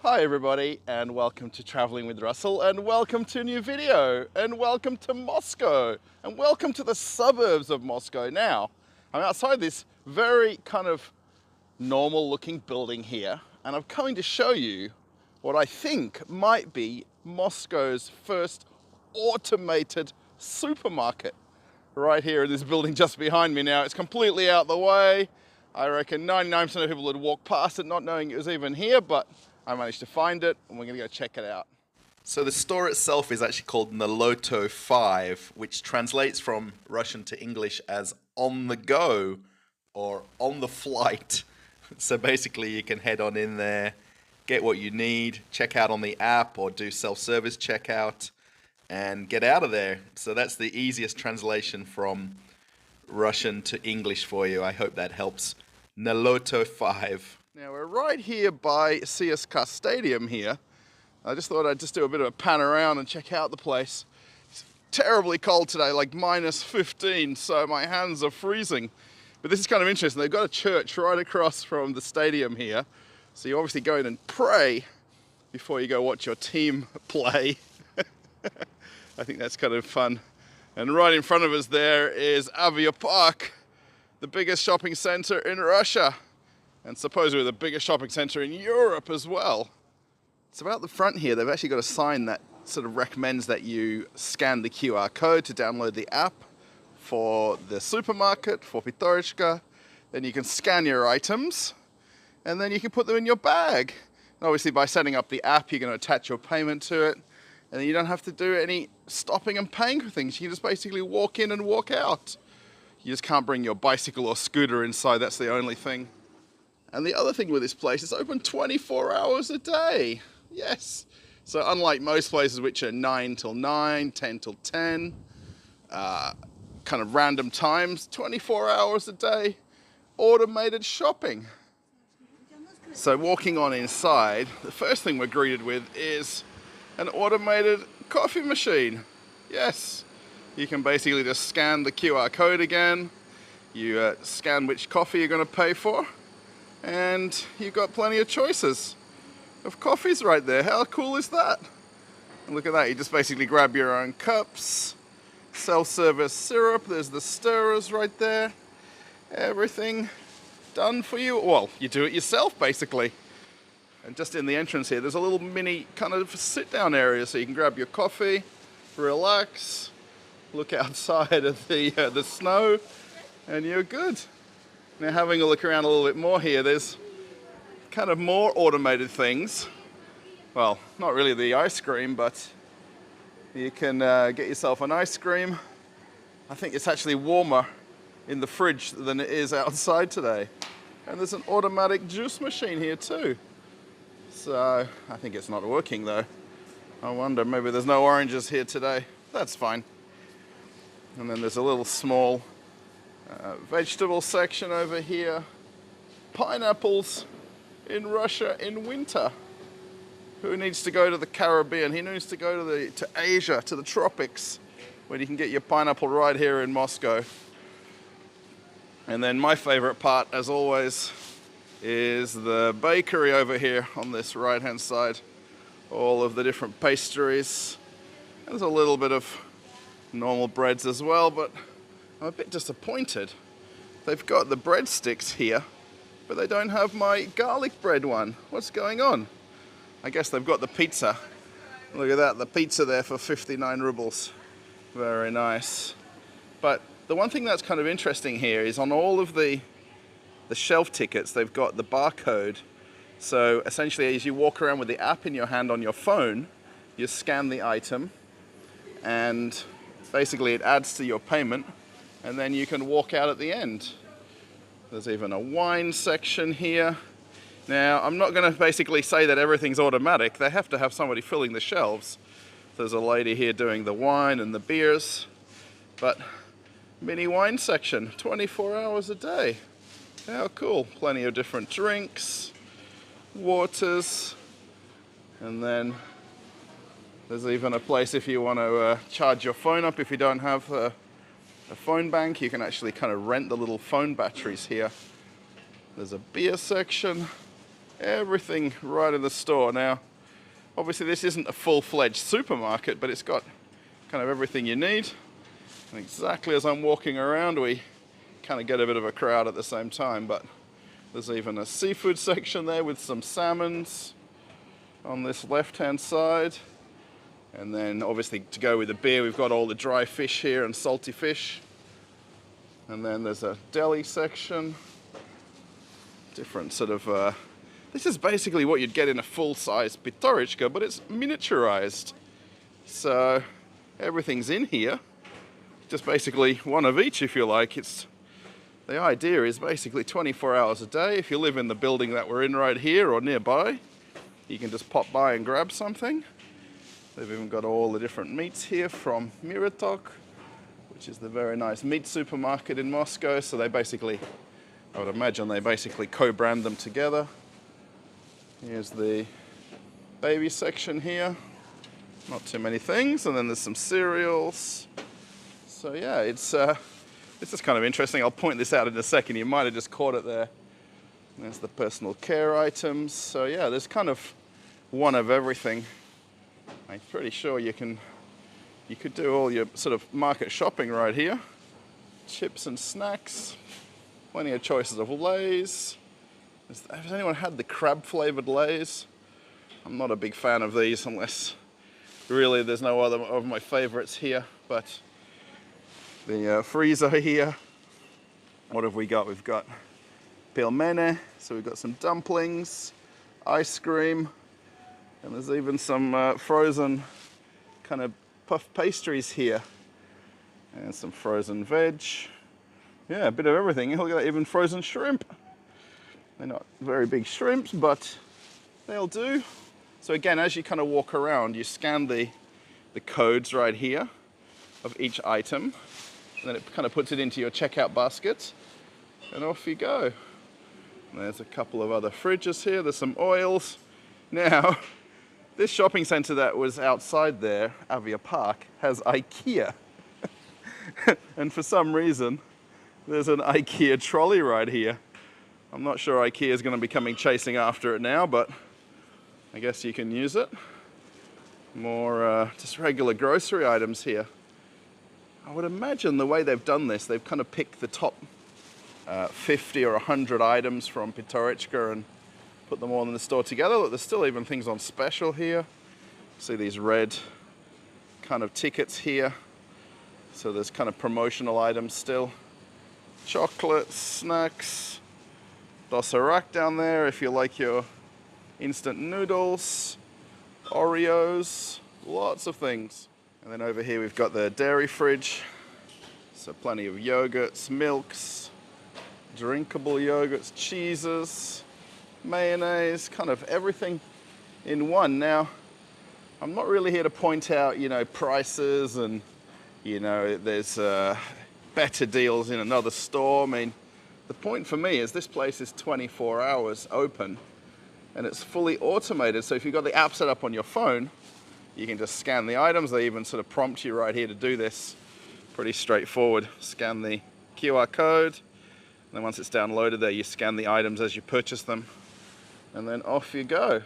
Hi everybody, and welcome to Traveling with Russell, and welcome to a new video, and welcome to Moscow, and welcome to the suburbs of Moscow. Now, I'm outside this very kind of normal looking building here, and I'm coming to show you what I think might be Moscow's first automated supermarket. Right here in this building just behind me now. It's completely out the way. I reckon 99% of people would walk past it not knowing it was even here, but I managed to find it and we're gonna go check it out. So the store itself is actually called Naloto 5, which translates from Russian to English as on the go or on the flight. So basically you can head on in there, get what you need, check out on the app or do self-service checkout and get out of there. So that's the easiest translation from Russian to English for you. I hope that helps. Naloto 5. Now we're right here by CSKA Stadium here. I just thought I'd just do a bit of a pan around and check out the place. It's terribly cold today, like -15, so my hands are freezing. But this is kind of interesting. They've got a church right across from the stadium here. So you obviously go in and pray before you go watch your team play. I think that's kind of fun. And right in front of us there is Aviapark, the biggest shopping center in Russia, and supposedly the biggest shopping center in Europe as well. It's about the front here. They've actually got a sign that sort of recommends that you scan the QR code to download the app for the supermarket, for Pitorchka. Then you can scan your items, and then you can put them in your bag. And obviously by setting up the app, you're going to attach your payment to it, and then you don't have to do any stopping and paying for things. You can just basically walk in and walk out. You just can't bring your bicycle or scooter inside, that's the only thing. And the other thing with this place, it's open 24 hours a day. Yes. So unlike most places which are 9 till 9, 10 till 10, kind of random times, 24 hours a day, automated shopping. So walking on inside, the first thing we're greeted with is an automated coffee machine. Yes. You can basically just scan the QR code again, you scan which coffee you're going to pay for, and you've got plenty of choices of coffees right there. How cool is that? And look at that, you just basically grab your own cups, self-service syrup, there's the stirrers right there, everything done for you. Well, you do it yourself basically. And just in the entrance here, there's a little mini kind of sit-down area so you can grab your coffee, relax, look outside at the snow, and you're good. Now having a look around a little bit more here, there's kind of more automated things. Well, not really the ice cream, but you can get yourself an ice cream. I think it's actually warmer in the fridge than it is outside today. And there's an automatic juice machine here too. So I think it's not working though. I wonder, maybe there's no oranges here today. That's fine. And then there's a little small vegetable section over here. Pineapples in Russia in winter. Who needs to go to the Caribbean? Who needs to go to Asia, to the tropics, when you can get your pineapple right here in Moscow? And then my favorite part, as always, is the bakery over here on this right-hand side. All of the different pastries. There's a little bit of normal breads as well, but I'm a bit disappointed. They've got the breadsticks here, but they don't have my garlic bread one. What's going on? I guess they've got the pizza. Look at that, the pizza there for 59 rubles. Very nice. But the one thing that's kind of interesting here is on all of the shelf tickets, they've got the barcode. So essentially, as you walk around with the app in your hand on your phone, you scan the item, and basically it adds to your payment, and then you can walk out at the end. There's even a wine section here. Now, I'm not going to basically say that everything's automatic. They have to have somebody filling the shelves. There's a lady here doing the wine and the beers, but mini wine section, 24 hours a day. How cool. Plenty of different drinks, waters, and then there's even a place if you want to charge your phone up. If you don't have a phone bank, you can actually kind of rent the little phone batteries here. There's a beer section. Everything right in the store. Now, obviously this isn't a full-fledged supermarket, but it's got kind of everything you need. And exactly as I'm walking around, we kind of get a bit of a crowd at the same time, but there's even a seafood section there with some salmons on this left-hand side. And then obviously to go with the beer, we've got all the dry fish here and salty fish. And then there's a deli section. Different sort of, this is basically what you'd get in a full-size Pitorichka, but it's miniaturized. So everything's in here. Just basically one of each, if you like. The idea is basically 24 hours a day. If you live in the building that we're in right here or nearby, you can just pop by and grab something. They've even got all the different meats here from Miratok, which is the very nice meat supermarket in Moscow. So they basically, I would imagine they basically co-brand them together. Here's the baby section here. Not too many things. And then there's some cereals. So yeah, it's this is kind of interesting. I'll point this out in a second. You might have just caught it there. There's the personal care items. So yeah, there's kind of one of everything. I'm pretty sure you could do all your sort of market shopping right here. Chips and snacks. Plenty of choices of Lays. Has anyone had the crab flavored Lays? I'm not a big fan of these unless really there's no other of my favorites here, but the freezer here. What have we got? We've got pelmeni, so we've got some dumplings, ice cream, and there's even some frozen kind of puff pastries here, and some frozen veg. Yeah, a bit of everything. Look at that, even frozen shrimp. They're not very big shrimps, but they'll do. So again, as you kind of walk around, you scan the codes right here of each item. And then it kind of puts it into your checkout basket, and off you go. And there's a couple of other fridges here. There's some oils. Now, this shopping center that was outside there, Avia Park, has IKEA. And for some reason, there's an IKEA trolley right here. I'm not sure IKEA is going to be coming chasing after it now, but I guess you can use it. More just regular grocery items here. I would imagine the way they've done this, they've kind of picked the top 50 or 100 items from Pitorichka and put them all in the store together. Look, there's still even things on special here. See these red kind of tickets here. So there's kind of promotional items still. Chocolates, snacks, Dosarak down there if you like your instant noodles, Oreos, lots of things. And then over here we've got the dairy fridge. So plenty of yogurts, milks, drinkable yogurts, cheeses, mayonnaise, kind of everything in one. Now, I'm not really here to point out, prices and, there's better deals in another store. I mean, the point for me is this place is 24 hours open and it's fully automated. So if you've got the app set up on your phone, you can just scan the items. They even sort of prompt you right here to do this. Pretty straightforward. Scan the QR code. And then once it's downloaded there, you scan the items as you purchase them. And then off you go.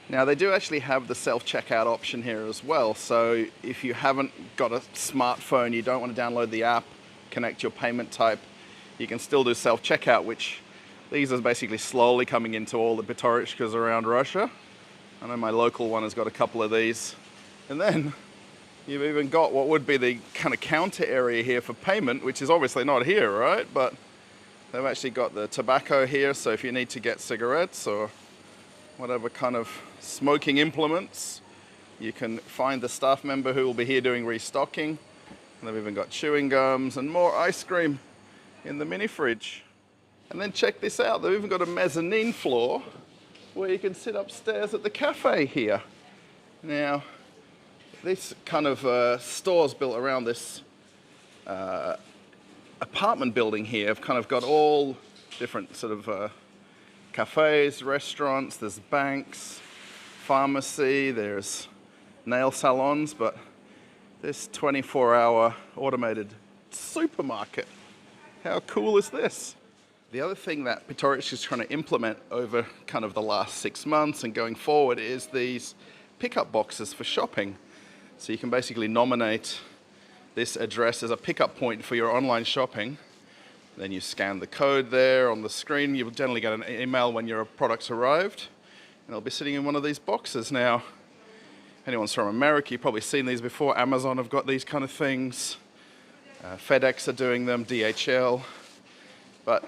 Now they do actually have the self-checkout option here as well. So if you haven't got a smartphone, you don't want to download the app, connect your payment type, you can still do self-checkout, which these are basically slowly coming into all the Pitorichkas around Russia. I know my local one has got a couple of these. And then you've even got what would be the kind of counter area here for payment, which is obviously not here, right? But they've actually got the tobacco here, so if you need to get cigarettes or whatever kind of smoking implements, you can find the staff member who will be here doing restocking. And they've even got chewing gums and more ice cream in the mini fridge. And then check this out, they've even got a mezzanine floor where you can sit upstairs at the cafe here. Now, this kind of store's built around this apartment building here. Have kind of got all different sort of cafes, restaurants, there's banks, pharmacy, there's nail salons, but this 24-hour automated supermarket. How cool is this? The other thing that Pitorich is trying to implement over kind of the last 6 months and going forward is these pickup boxes for shopping. So you can basically nominate this address as a pickup point for your online shopping. Then you scan the code there on the screen. You'll generally get an email when your product's arrived, and it'll be sitting in one of these boxes. Now, if anyone's from America, you've probably seen these before. Amazon have got these kind of things. FedEx are doing them, DHL. But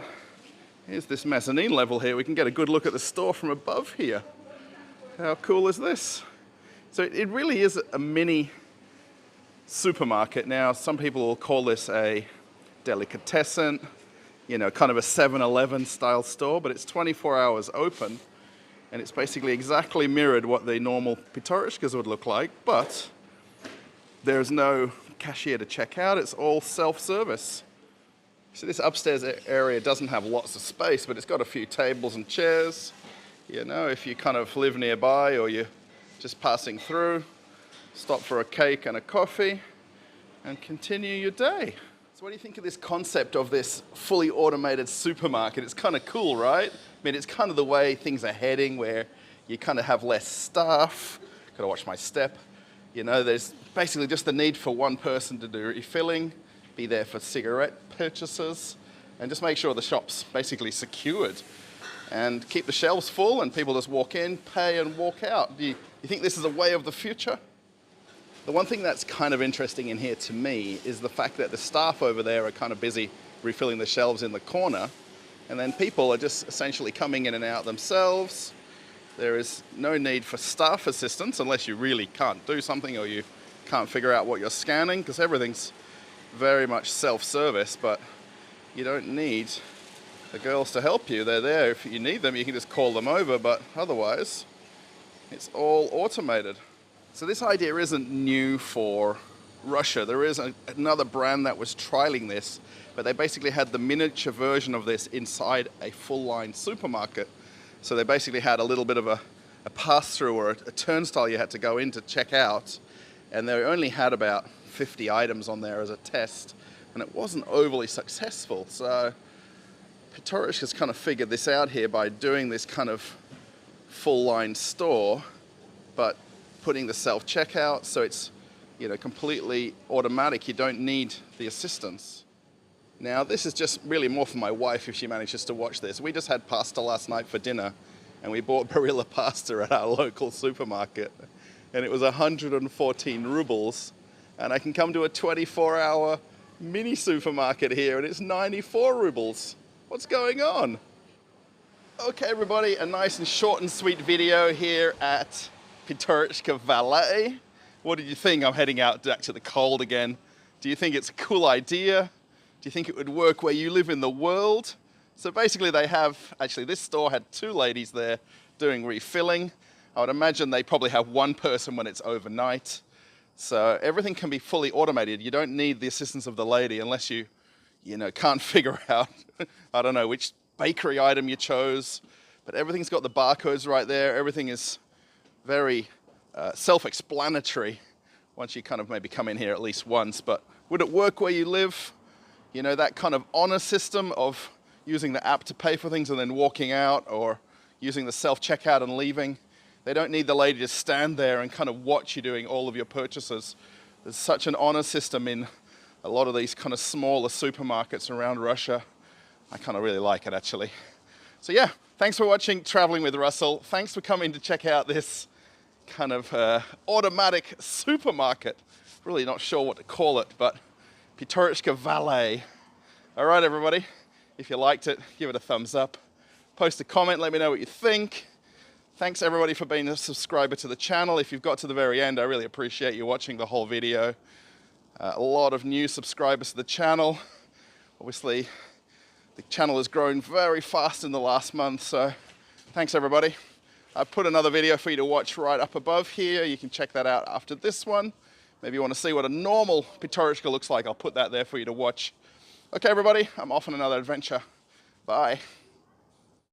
here's this mezzanine level here. We can get a good look at the store from above here. How cool is this? So it really is a mini supermarket. Now, some people will call this a delicatessen, you know, kind of a 7-Eleven style store, but it's 24 hours open, and it's basically exactly mirrored what the normal Pitorishkas would look like, but there's no cashier to check out. It's all self-service. So this upstairs area doesn't have lots of space, but it's got a few tables and chairs. You know, if you kind of live nearby or you're just passing through, stop for a cake and a coffee and continue your day. So what do you think of this concept of this fully automated supermarket? It's kind of cool, right? I mean, it's kind of the way things are heading, where you kind of have less staff. Gotta watch my step. You know, there's basically just the need for one person to do refilling, be there for cigarette purchases, and just make sure the shop's basically secured and keep the shelves full and people just walk in, pay and walk out. Do you think this is a way of the future? The one thing that's kind of interesting in here to me is the fact that the staff over there are kind of busy refilling the shelves in the corner, and then people are just essentially coming in and out themselves. There is no need for staff assistance unless you really can't do something or you can't figure out what you're scanning, because everything's very much self-service, but you don't need the girls to help you. They're there. If you need them, you can just call them over, but otherwise, it's all automated. So this idea isn't new for Russia. There is another brand that was trialing this, but they basically had the miniature version of this inside a full-line supermarket. So they basically had a little bit of a pass-through or a turnstile you had to go in to check out, and they only had about 50 items on there as a test, and it wasn't overly successful. So Pitorich has kind of figured this out here by doing this kind of full-line store, but putting the self-checkout so it's, you know, completely automatic. You don't need the assistance. Now, this is just really more for my wife if she manages to watch this. We just had pasta last night for dinner, and we bought Barilla pasta at our local supermarket, and it was 114 rubles, and I can come to a 24-hour mini supermarket here, and it's 94 rubles. What's going on? Okay, everybody, a nice and short and sweet video here at Pitorichka Valet. What did you think? I'm heading out back to the cold again. Do you think it's a cool idea? Do you think it would work where you live in the world? So basically they have, actually this store had 2 ladies there doing refilling. I would imagine they probably have 1 person when it's overnight. So everything can be fully automated. You don't need the assistance of the lady unless you can't figure out, I don't know, which bakery item you chose. But everything's got the barcodes right there. Everything is very self-explanatory once you kind of maybe come in here at least once. But would it work where you live? You know, that kind of honor system of using the app to pay for things and then walking out, or using the self-checkout and leaving. They don't need the lady to stand there and kind of watch you doing all of your purchases. There's such an honor system in a lot of these kind of smaller supermarkets around Russia. I kind of really like it, actually. So yeah, thanks for watching Traveling with Russell. Thanks for coming to check out this kind of automatic supermarket. Really not sure what to call it, but Pitorichka Valet. All right, everybody. If you liked it, give it a thumbs up. Post a comment, let me know what you think. Thanks everybody for being a subscriber to the channel. If you've got to the very end, I really appreciate you watching the whole video. A lot of new subscribers to the channel. Obviously, the channel has grown very fast in the last month, so thanks everybody. I've put another video for you to watch right up above here. You can check that out after this one. Maybe you want to see what a normal Pitorichka looks like. I'll put that there for you to watch. Okay, everybody, I'm off on another adventure. Bye.